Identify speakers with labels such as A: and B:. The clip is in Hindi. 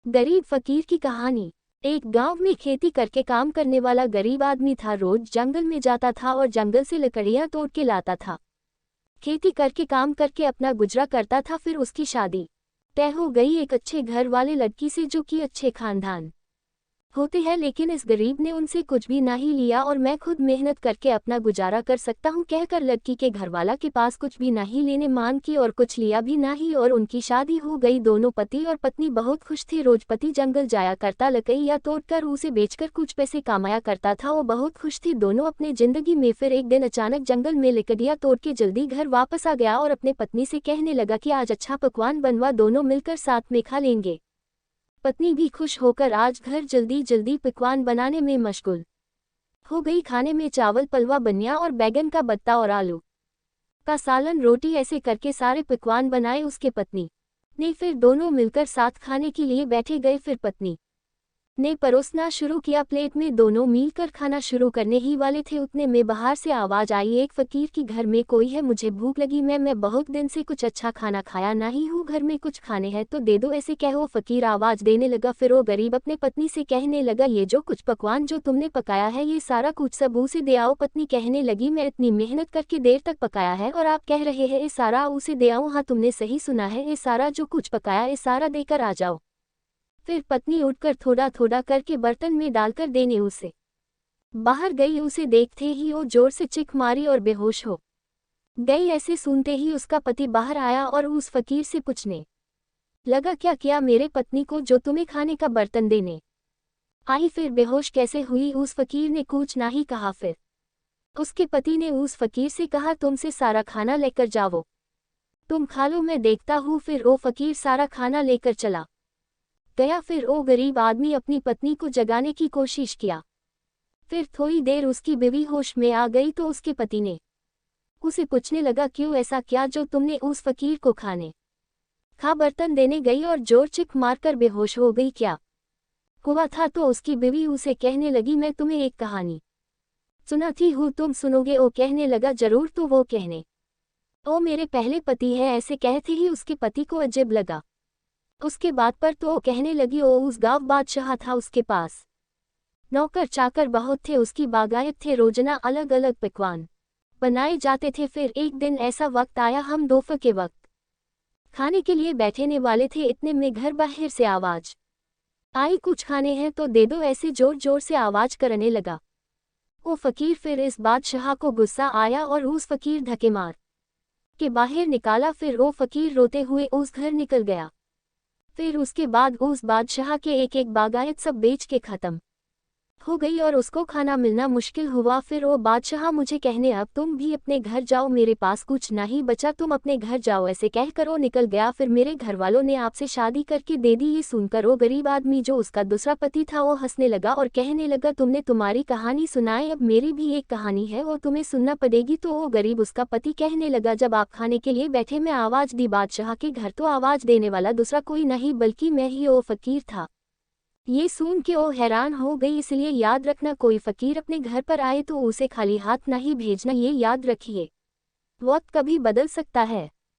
A: गरीब फकीर की कहानी। एक गांव में खेती करके काम करने वाला गरीब आदमी था। रोज जंगल में जाता था और जंगल से लकड़ियां तोड़ के लाता था। खेती करके काम करके अपना गुजरा करता था। फिर उसकी शादी तय हो गई एक अच्छे घर वाले लड़की से, जो कि अच्छे खानदान होते हैं। लेकिन इस गरीब ने उनसे कुछ भी नहीं लिया और मैं खुद मेहनत करके अपना गुजारा कर सकता हूँ कहकर लड़की के घरवाला के पास कुछ भी नहीं लेने मान की और कुछ लिया भी नहीं, और उनकी शादी हो गई। दोनों पति और पत्नी बहुत खुश थे। रोज पति जंगल जाया करता, लकड़ियां तोड़कर उसे बेचकर कुछ पैसे कमाया करता था। वो बहुत खुश थी दोनों अपने जिंदगी में। फिर एक दिन अचानक जंगल में लकड़ियां तोड़ के जल्दी घर वापस आ गया और अपने पत्नी से कहने लगा कि आज अच्छा पकवान बनवा, दोनों मिलकर साथ में खा लेंगे। पत्नी भी खुश होकर आज घर जल्दी जल्दी पकवान बनाने में मशगूल हो गई। खाने में चावल, पलवा, बनिया और बैगन का भत्ता और आलू का सालन, रोटी, ऐसे करके सारे पकवान बनाए उसके पत्नी ने। फिर दोनों मिलकर साथ खाने के लिए बैठे गए। फिर पत्नी ने परोसना शुरू किया प्लेट में। दोनों मिलकर खाना शुरू करने ही वाले थे, उतने में बाहर से आवाज आई, एक फकीर की घर में कोई है, मुझे भूख लगी, मैं बहुत दिन से कुछ अच्छा खाना खाया नहीं हूँ, घर में कुछ खाने हैं तो दे दो, ऐसे कहो। फकीर आवाज देने लगा। फिर वो गरीब अपने पत्नी से कहने लगा, ये जो कुछ पकवान जो तुमने पकाया है ये सारा कुछ सब उसे दे आओ। पत्नी कहने लगी, मैं इतनी मेहनत करके देर तक पकाया है और आप कह रहे हैं ये सारा उसे दे आओ। हाँ, तुमने सही सुना है, ये सारा जो कुछ पकाया ये सारा देकर आ जाओ। फिर पत्नी उठकर थोड़ा थोड़ा करके बर्तन में डालकर देने उसे बाहर गई। उसे देखते ही वो जोर से चीख मारी और बेहोश हो गई। ऐसे सुनते ही उसका पति बाहर आया और उस फकीर से पूछने लगा, क्या किया मेरे पत्नी को जो तुम्हें खाने का बर्तन देने आई, फिर बेहोश कैसे हुई? उस फकीर ने कुछ नहीं कहा। फिर उसके पति ने उस फकीर से कहा, तुमसे सारा खाना लेकर जाओ, तुम खा लो, मैं देखता हूँ। फिर वो फकीर सारा खाना लेकर चला गया। फिर वो गरीब आदमी अपनी पत्नी को जगाने की कोशिश किया। फिर थोड़ी देर उसकी बीवी होश में आ गई तो उसके पति ने उसे पूछने लगा, क्यों ऐसा क्या जो तुमने उस फकीर को खाने का बर्तन देने गई और जोर चिक मारकर बेहोश हो गई, क्या हुआ था? तो उसकी बीवी उसे कहने लगी, मैं तुम्हें एक कहानी सुनाती हूँ, तुम सुनोगे? वो कहने लगा, जरूर। तो वो कहने, ओ मेरे पहले पति है, ऐसे कहते ही उसके पति को अजीब लगा। उसके बाद पर तो वो कहने लगी, ओ उस गाँव बादशाह था, उसके पास नौकर चाकर बहुत थे, उसकी बागायत थे, रोजाना अलग अलग पकवान बनाए जाते थे। फिर एक दिन ऐसा वक्त आया, हम दोपहर के वक्त खाने के लिए बैठने वाले थे, इतने में घर बाहर से आवाज आई, कुछ खाने हैं तो दे दो, ऐसे जोर जोर से आवाज करने लगा वो फकीर। फिर इस बादशाह को गुस्सा आया और उस फकीर धक्के मार के बाहर निकाला। फिर वो फकीर रोते हुए उस घर निकल गया। फिर उसके बाद उस बादशाह के एक एक बागायत सब बेच के खत्म हो गई और उसको खाना मिलना मुश्किल हुआ। फिर वो बादशाह मुझे कहने, अब तुम भी अपने घर जाओ, मेरे पास कुछ नहीं बचा, तुम अपने घर जाओ, ऐसे कहकर वो निकल गया। फिर मेरे घर वालों ने आपसे शादी करके दे दी। ये सुनकर वो गरीब आदमी जो उसका दूसरा पति था वो हंसने लगा और कहने लगा, तुमने तुम्हारी कहानी सुनाई, अब मेरी भी एक कहानी है, वो तुम्हें सुनना पड़ेगी। तो वो गरीब उसका पति कहने लगा, जब आप खाने के लिए बैठे मैं आवाज दी बादशाह के घर, तो आवाज देने वाला दूसरा कोई नहीं बल्कि मैं ही वो फकीर था। ये सुन के वो हैरान हो गई। इसलिए याद रखना, कोई फकीर अपने घर पर आए तो उसे खाली हाथ नहीं भेजना, ये याद रखिए, वक्त कभी बदल सकता है।